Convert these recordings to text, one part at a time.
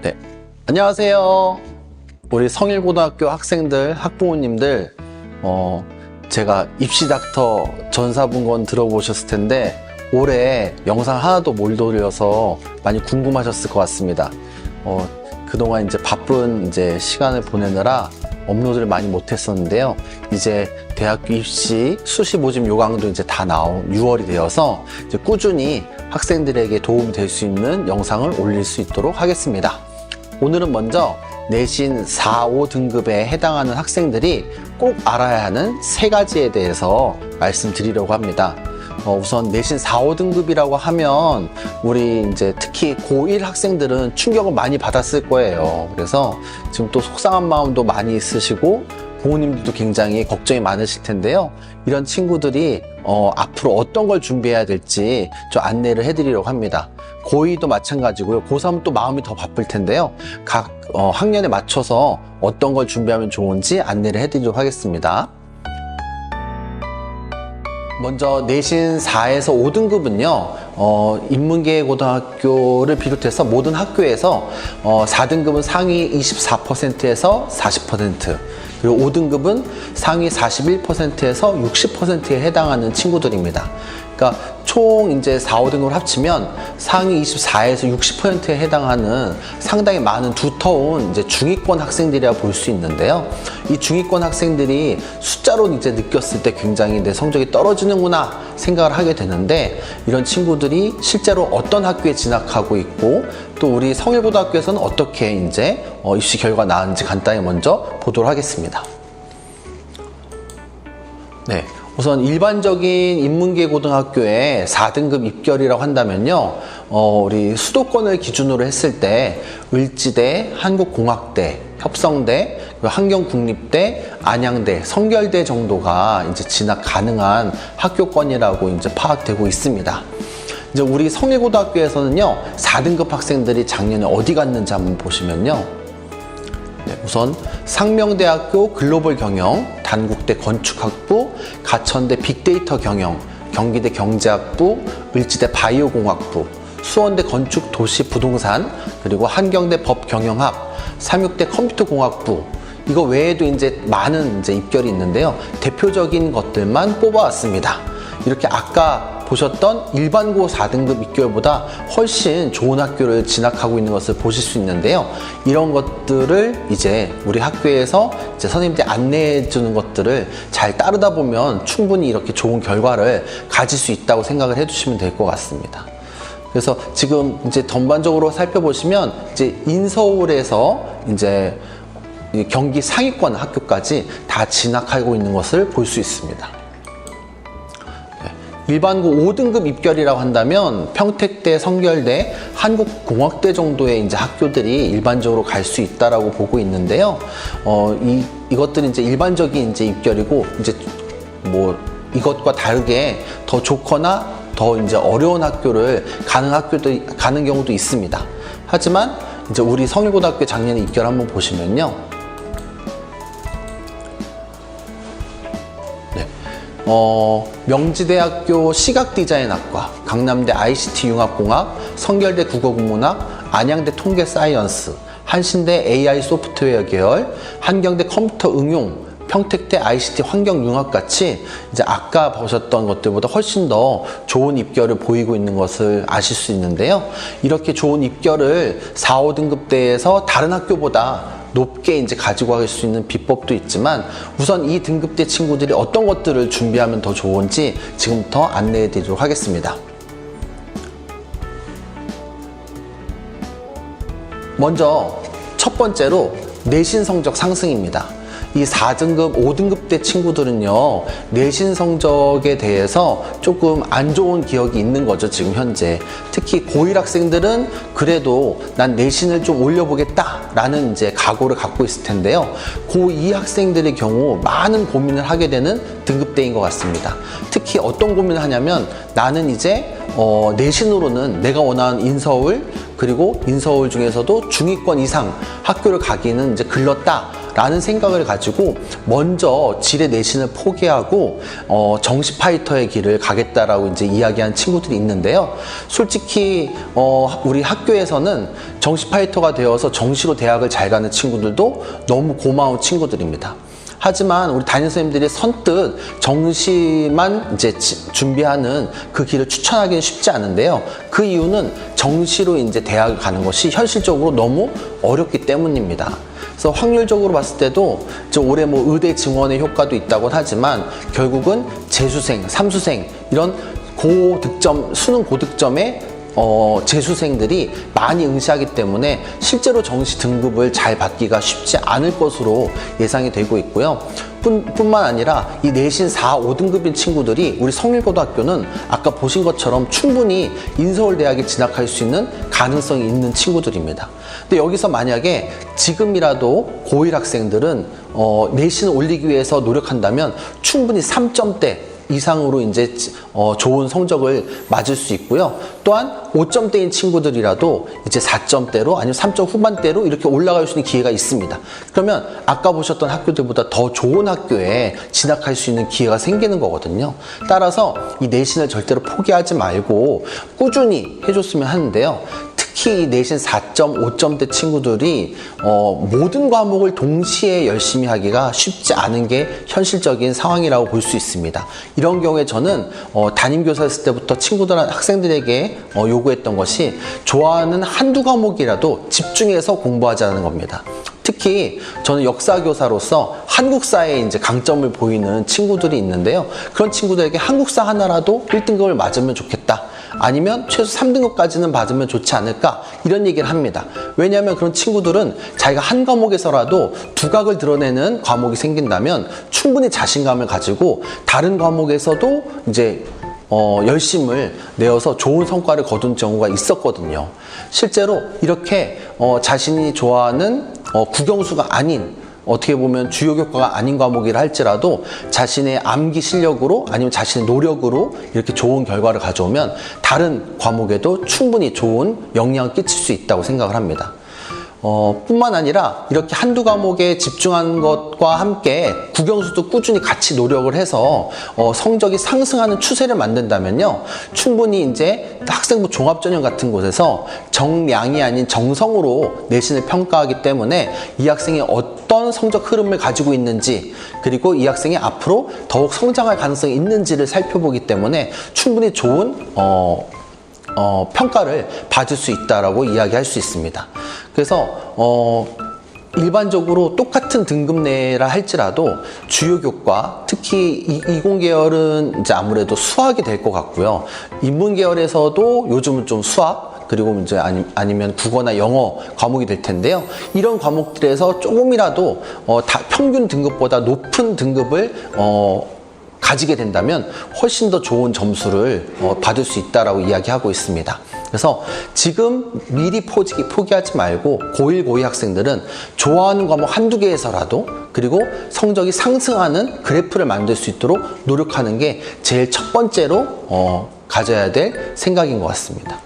네, 안녕하세요. 우리 성일고등학교 학생들, 학부모님들, 제가 입시닥터 전사분권 들어보셨을 텐데 올해 영상 하나도 못 올려서 많이 궁금하셨을 것 같습니다. 그동안 이제 바쁜 시간을 보내느라 업로드를 많이 못했었는데요. 이제 대학교 입시 수시 모집 요강도 이제 다 나온 6월이 되어서 이제 꾸준히 학생들에게 도움이 될 수 있는 영상을 올릴 수 있도록 하겠습니다. 오늘은 먼저 내신 4, 5등급에 해당하는 학생들이 꼭 알아야 하는 3가지에 대해서 말씀드리려고 합니다. 우선 내신 4, 5등급이라고 하면 우리 이제 특히 고1 학생들은 충격을 많이 받았을 거예요. 그래서 지금 또 속상한 마음도 많이 있으시고 부모님들도 굉장히 걱정이 많으실 텐데요. 이런 친구들이 앞으로 어떤 걸 준비해야 될지 좀 안내를 해드리려고 합니다. 고2도 마찬가지고요. 고3은 또 마음이 더 바쁠 텐데요. 각 학년에 맞춰서 어떤 걸 준비하면 좋은지 안내를 해드리도록 하겠습니다. 먼저 내신 4에서 5등급은요, 인문계 고등학교를 비롯해서 모든 학교에서 4등급은 상위 24%에서 40%, 그리고 5등급은 상위 41%에서 60%에 해당하는 친구들입니다. 그러니까 총 이제 4, 5등급을 합치면 상위 24에서 60%에 해당하는 상당히 많은 두터운 이제 중위권 학생들이라 볼 수 있는데요. 이 중위권 학생들이 숫자로 이제 느꼈을 때 굉장히 내 성적이 떨어지는구나 생각을 하게 되는데, 이런 친구들이 실제로 어떤 학교에 진학하고 있고 또 우리 성일고등학교에서는 어떻게 이제 입시 결과 나왔는지 간단히 먼저 보도록 하겠습니다. 네. 우선 일반적인 인문계 고등학교의 4등급 입결이라고 한다면요, 우리 수도권을 기준으로 했을 때 을지대, 한국공학대, 협성대, 한경국립대, 안양대, 성결대 정도가 이제 진학 가능한 학교권이라고 이제 파악되고 있습니다. 이제 우리 성일고등학교에서는요, 4등급 학생들이 작년에 어디 갔는지 한번 보시면요. 네, 우선 상명대학교 글로벌 경영, 단국대 건축학부, 가천대 빅데이터 경영, 경기대 경제학부, 을지대 바이오공학부, 수원대 건축도시부동산, 그리고 한경대 법경영학, 삼육대 컴퓨터공학부, 이거 외에도 이제 많은 입결이 있는데요. 대표적인 것들만 뽑아왔습니다. 이렇게 아까 보셨던 일반고 4등급 입결보다 훨씬 좋은 학교를 진학하고 있는 것을 보실 수 있는데요. 이런 것들을 이제 우리 학교에서 이제 선생님들이 안내해 주는 것들을 잘 따르다 보면 충분히 이렇게 좋은 결과를 가질 수 있다고 생각을 해 주시면 될 것 같습니다. 그래서 지금 이제 전반적으로 살펴보시면 이제 인서울에서 이제 경기 상위권 학교까지 다 진학하고 있는 것을 볼 수 있습니다. 일반고 5등급 입결이라고 한다면 평택대, 성결대, 한국공학대 정도의 이제 학교들이 일반적으로 갈 수 있다라고 보고 있는데요. 이것들은 이제 일반적인 이제 입결이고, 이제 뭐 이것과 다르게 더 좋거나 더 이제 어려운 학교를 가는 경우도 있습니다. 하지만 이제 우리 성일고등학교 작년에 입결 한번 보시면요. 명지대학교 시각디자인학과, 강남대 ICT융합공학, 성결대 국어국문학, 안양대 통계사이언스, 한신대 AI 소프트웨어 계열, 한경대 컴퓨터 응용, 평택대 ICT 환경융합 같이 이제 아까 보셨던 것들보다 훨씬 더 좋은 입결을 보이고 있는 것을 아실 수 있는데요. 이렇게 좋은 입결을 4, 5등급대에서 다른 학교보다 높게 이제 가지고 갈 수 있는 비법도 있지만, 우선 이 등급대 친구들이 어떤 것들을 준비하면 더 좋은지 지금부터 안내해 드리도록 하겠습니다. 먼저 첫 번째로 내신 성적 상승입니다. 이 4등급, 5등급대 친구들은요, 내신 성적에 대해서 조금 안 좋은 기억이 있는 거죠, 지금 현재. 특히 고1 학생들은 그래도 난 내신을 좀 올려보겠다 라는 이제 각오를 갖고 있을 텐데요. 고2 학생들의 경우 많은 고민을 하게 되는 등급대인 것 같습니다. 특히 어떤 고민을 하냐면, 나는 이제 내신으로는 내가 원하는 인서울, 그리고 인서울 중에서도 중위권 이상 학교를 가기는 이제 글렀다 라는 생각을 가지고 먼저 지뢰 내신을 포기하고 정시 파이터의 길을 가겠다라고 이제 이야기한 친구들이 있는데요. 솔직히 우리 학교에서는 정시 파이터가 되어서 정시로 대학을 잘 가는 친구들도 너무 고마운 친구들입니다. 하지만 우리 담임 선생님들이 선뜻 정시만 이제 준비하는 그 길을 추천하기는 쉽지 않은데요. 그 이유는 정시로 이제 대학을 가는 것이 현실적으로 너무 어렵기 때문입니다. 그래서 확률적으로 봤을 때도 올해 뭐 의대 증원의 효과도 있다고 하지만 결국은 재수생, 삼수생 이런 고득점, 수능 고득점의 재수생들이 많이 응시하기 때문에 실제로 정시 등급을 잘 받기가 쉽지 않을 것으로 예상이 되고 있고요. 뿐만 아니라 이 내신 4, 5등급인 친구들이 우리 성일고등학교는 아까 보신 것처럼 충분히 인서울대학에 진학할 수 있는 가능성이 있는 친구들입니다. 근데 여기서 만약에 지금이라도 고1 학생들은 내신을 올리기 위해서 노력한다면 충분히 3점대 이상으로 이제 좋은 성적을 맞을 수 있고요. 또한 5점대인 친구들이라도 이제 4점대로 아니면 3점 후반대로 이렇게 올라갈 수 있는 기회가 있습니다. 그러면 아까 보셨던 학교들보다 더 좋은 학교에 진학할 수 있는 기회가 생기는 거거든요. 따라서 이 내신을 절대로 포기하지 말고 꾸준히 해줬으면 하는데요. 특히 내신 4.5점대 친구들이 모든 과목을 동시에 열심히 하기가 쉽지 않은 게 현실적인 상황이라고 볼 수 있습니다. 이런 경우에 저는 담임교사였을 때부터 학생들에게 요구했던 것이 좋아하는 한두 과목이라도 집중해서 공부하자는 겁니다. 특히 저는 역사교사로서 한국사에 이제 강점을 보이는 친구들이 있는데요. 그런 친구들에게 한국사 하나라도 1등급을 맞으면 좋겠다. 아니면 최소 3등급까지는 받으면 좋지 않을까 이런 얘기를 합니다. 왜냐하면 그런 친구들은 자기가 한 과목에서라도 두각을 드러내는 과목이 생긴다면 충분히 자신감을 가지고 다른 과목에서도 이제 열심을 내어서 좋은 성과를 거둔 경우가 있었거든요. 실제로 이렇게 자신이 좋아하는 국영수가 아닌 어떻게 보면 주요 교과가 아닌 과목이라 할지라도 자신의 암기 실력으로 아니면 자신의 노력으로 이렇게 좋은 결과를 가져오면 다른 과목에도 충분히 좋은 영향을 끼칠 수 있다고 생각을 합니다. 뿐만 아니라 이렇게 한두 과목에 집중하는 것과 함께 국영수도 꾸준히 같이 노력을 해서 성적이 상승하는 추세를 만든다면요, 충분히 이제 학생부 종합전형 같은 곳에서 정량이 아닌 정성으로 내신을 평가하기 때문에 이 학생이 어떤 성적 흐름을 가지고 있는지, 그리고 이 학생이 앞으로 더욱 성장할 가능성이 있는지를 살펴보기 때문에 충분히 좋은 평가를 받을 수 있다라고 이야기할 수 있습니다. 그래서 일반적으로 똑같은 등급 내라 할지라도 주요 교과, 특히 이공계열은 이제 아무래도 수학이 될 것 같고요. 인문계열에서도 요즘은 좀 수학, 그리고 이제 아니면 국어나 영어 과목이 될 텐데요. 이런 과목들에서 조금이라도 평균 등급보다 높은 등급을 가지게 된다면 훨씬 더 좋은 점수를 받을 수 있다라고 이야기하고 있습니다. 그래서 지금 미리 포기하지 말고 고1, 고2 학생들은 좋아하는 과목 한두 개에서라도, 그리고 성적이 상승하는 그래프를 만들 수 있도록 노력하는 게 제일 첫 번째로 가져야 될 생각인 것 같습니다.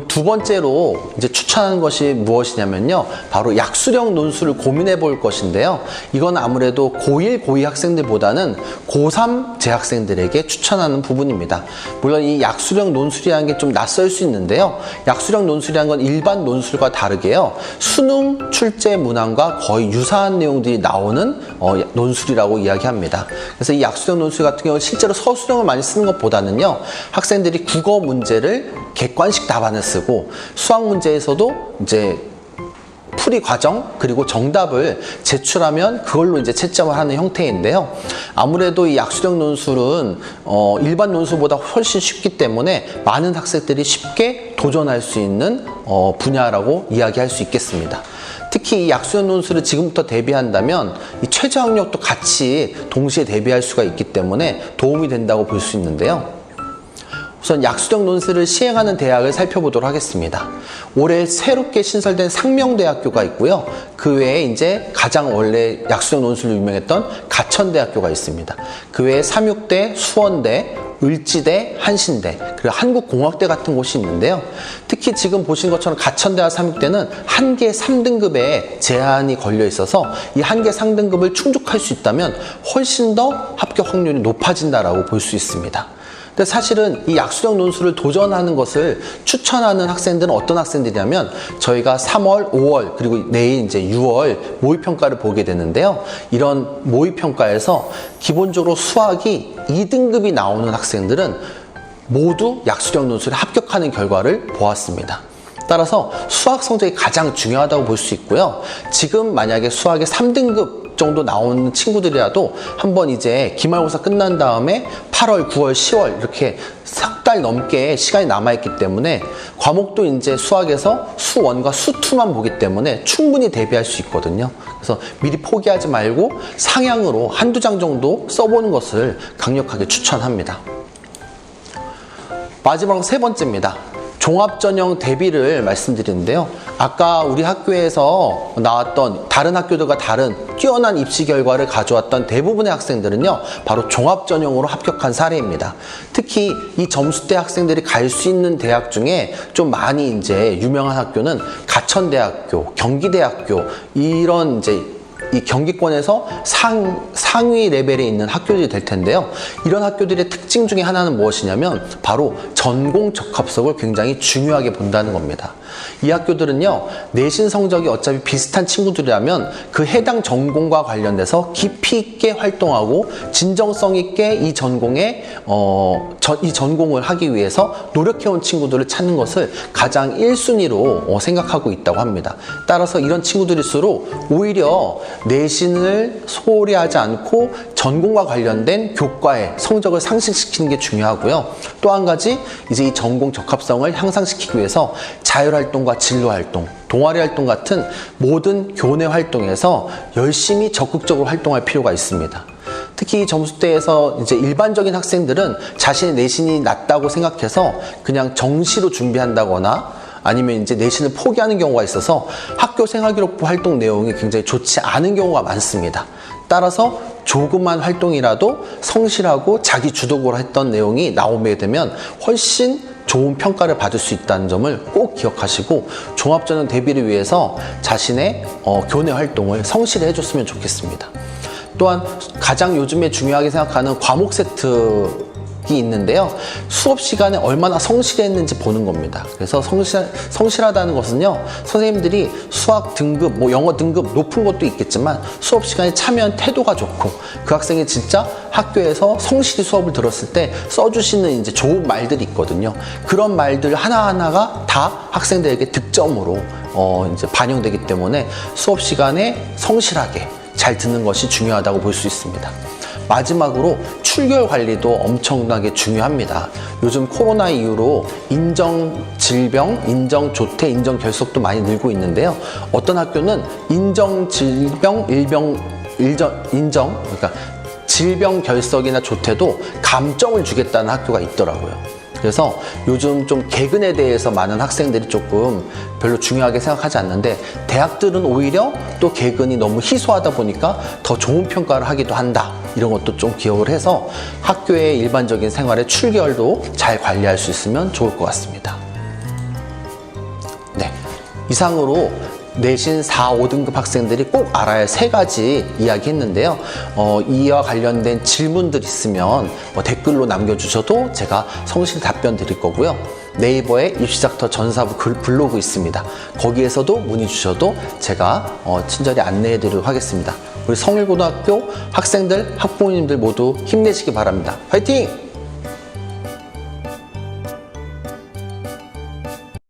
두 번째로 이제 추천하는 것이 무엇이냐면요, 바로 약수령 논술을 고민해 볼 것인데요. 이건 아무래도 고1, 고2 학생들보다는 고3 재학생들에게 추천하는 부분입니다. 물론 이 약수령 논술이라는 게 좀 낯설 수 있는데요. 약수령 논술이라는 건 일반 논술과 다르게요, 수능 출제 문항과 거의 유사한 내용들이 나오는 논술이라고 이야기합니다. 그래서 이 약수령 논술 같은 경우는 실제로 서술형을 많이 쓰는 것보다는요, 학생들이 국어 문제를 객관식 답안을 쓰고 수학 문제에서도 이제 풀이 과정 그리고 정답을 제출하면 그걸로 이제 채점을 하는 형태인데요. 아무래도 이 약수령 논술은 일반 논술보다 훨씬 쉽기 때문에 많은 학생들이 쉽게 도전할 수 있는 분야라고 이야기할 수 있겠습니다. 특히 이 약수령 논술을 지금부터 대비한다면 이 최저학력도 같이 동시에 대비할 수가 있기 때문에 도움이 된다고 볼 수 있는데요. 우선 약수령 논술을 시행하는 대학을 살펴보도록 하겠습니다. 올해 새롭게 신설된 상명대학교가 있고요. 그 외에 이제 가장 원래 약수령 논술로 유명했던 가천대학교가 있습니다. 그 외에 삼육대, 수원대, 을지대, 한신대, 그리고 한국공학대 같은 곳이 있는데요. 특히 지금 보신 것처럼 가천대와 삼육대는 한계 3등급에 제한이 걸려 있어서 이 한계 3등급을 충족할 수 있다면 훨씬 더 합격 확률이 높아진다라고 볼 수 있습니다. 근데 사실은 이 약수령 논술을 도전하는 것을 추천하는 학생들은 어떤 학생들이냐면 저희가 3월, 5월 그리고 내일 이제 6월 모의평가를 보게 되는데요. 이런 모의평가에서 기본적으로 수학이 2등급이 나오는 학생들은 모두 약수령 논술에 합격하는 결과를 보았습니다. 따라서 수학 성적이 가장 중요하다고 볼 수 있고요. 지금 만약에 수학의 3등급 정도 나오는 친구들이라도 한번 이제 기말고사 끝난 다음에 8월, 9월, 10월 이렇게 석 달 넘게 시간이 남아있기 때문에 과목도 이제 수학에서 수1과 수2만 보기 때문에 충분히 대비할 수 있거든요. 그래서 미리 포기하지 말고 상향으로 한두 장 정도 써보는 것을 강력하게 추천합니다. 마지막 세 번째입니다. 종합전형 대비를 말씀드리는데요. 아까 우리 학교에서 나왔던 다른 학교들과 다른 뛰어난 입시 결과를 가져왔던 대부분의 학생들은요, 바로 종합전형으로 합격한 사례입니다. 특히 이 점수대 학생들이 갈 수 있는 대학 중에 좀 많이 이제 유명한 학교는 가천대학교, 경기대학교, 이런 이제 이 경기권에서 상위 레벨에 있는 학교들이 될 텐데요. 이런 학교들의 특징 중에 하나는 무엇이냐면 바로 전공 적합성을 굉장히 중요하게 본다는 겁니다. 이 학교들은요, 내신 성적이 어차피 비슷한 친구들이라면 그 해당 전공과 관련돼서 깊이 있게 활동하고 진정성 있게 이 전공에 이 전공을 하기 위해서 노력해온 친구들을 찾는 것을 가장 1순위로 생각하고 있다고 합니다. 따라서 이런 친구들일수록 오히려 내신을 소홀히 하지 않고 전공과 관련된 교과의 성적을 상승시키는 게 중요하고요. 또 한 가지, 이제 이 전공 적합성을 향상시키기 위해서 자율활동과 진로활동, 동아리 활동 같은 모든 교내 활동에서 열심히 적극적으로 활동할 필요가 있습니다. 특히 점수대에서 이제 일반적인 학생들은 자신의 내신이 낮다고 생각해서 그냥 정시로 준비한다거나 아니면 이제 내신을 포기하는 경우가 있어서 학교 생활기록부 활동 내용이 굉장히 좋지 않은 경우가 많습니다. 따라서 조그만 활동이라도 성실하고 자기 주도적으로 했던 내용이 나오게 되면 훨씬 좋은 평가를 받을 수 있다는 점을 꼭 기억하시고 종합전형 대비를 위해서 자신의 교내 활동을 성실히 해줬으면 좋겠습니다. 또한 가장 요즘에 중요하게 생각하는 과목 세트 이 있는데요. 수업 시간에 얼마나 성실했는지 보는 겁니다. 그래서 성실하다는 것은요, 선생님들이 수학 등급, 영어 등급 높은 것도 있겠지만 수업 시간에 참여한 태도가 좋고 그 학생이 진짜 학교에서 성실히 수업을 들었을 때 써주시는 이제 좋은 말들이 있거든요. 그런 말들 하나하나가 다 학생들에게 득점으로 이제 반영되기 때문에 수업 시간에 성실하게 잘 듣는 것이 중요하다고 볼 수 있습니다. 마지막으로 출결 관리도 엄청나게 중요합니다. 요즘 코로나 이후로 인정 질병, 인정 조퇴, 인정 결석도 많이 늘고 있는데요. 어떤 학교는 인정 질병, 그러니까 질병 결석이나 조퇴도 감점을 주겠다는 학교가 있더라고요. 그래서 요즘 좀 개근에 대해서 많은 학생들이 조금 별로 중요하게 생각하지 않는데 대학들은 오히려 또 개근이 너무 희소하다 보니까 더 좋은 평가를 하기도 한다. 이런 것도 좀 기억을 해서 학교의 일반적인 생활의 출결도 잘 관리할 수 있으면 좋을 것 같습니다. 네, 이상으로 내신 4, 5등급 학생들이 꼭 알아야 할 3가지 이야기했는데요. 이와 관련된 질문들 있으면 댓글로 남겨주셔도 제가 성실히 답변 드릴 거고요. 네이버에 입시닥터 전사부 블로그 있습니다. 거기에서도 문의 주셔도 제가 친절히 안내해 드리도록 하겠습니다. 우리 성일고등학교 학생들, 학부모님들 모두 힘내시기 바랍니다. 화이팅!